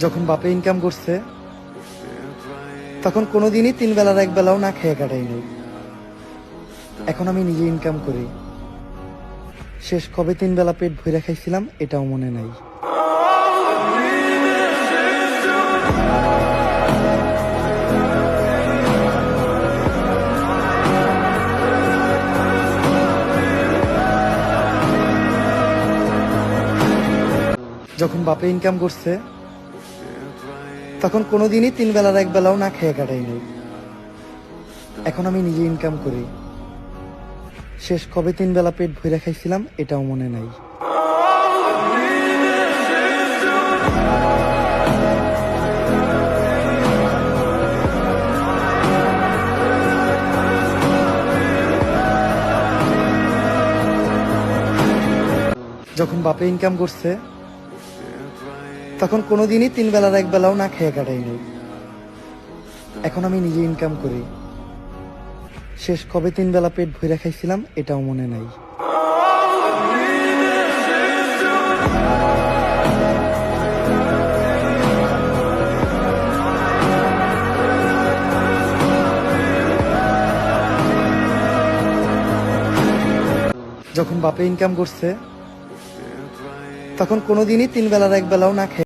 যখন বাপে ইনকাম করছে তখন কোনোদিনই 3 বেলার 1 বেলাও না খেয়ে কাটাইনি। এখন আমি নিজে ইনকাম করি। শেষ কবে 3 বেলা পেট ভরে খাইছিলাম এটাও মনে নাই। যখন বাপে ইনকাম করছে তখন কোনোদিনই 3 বেলার 1 বেলাও না খেয়ে কাটাইনি। এখন আমি নিজে ইনকাম করি। শেষ কবে 3 বেলা পেট ভরে খাইছিলাম এটাও মনে নাই। যখন বাপে ইনকাম করছে তখন কোনোদিনই 3 বেলার 1 বেলাও না খেয়ে কাটাইনি। এখন আমি নিজে ইনকাম করি। শেষ কবে 3 বেলা পেট ভরে খাইছিলাম এটাও মনে নাই। যখন বাপে ইনকাম করছে তখন কোনোদিনই 3 বেলার 1 বেলাও না খেয়ে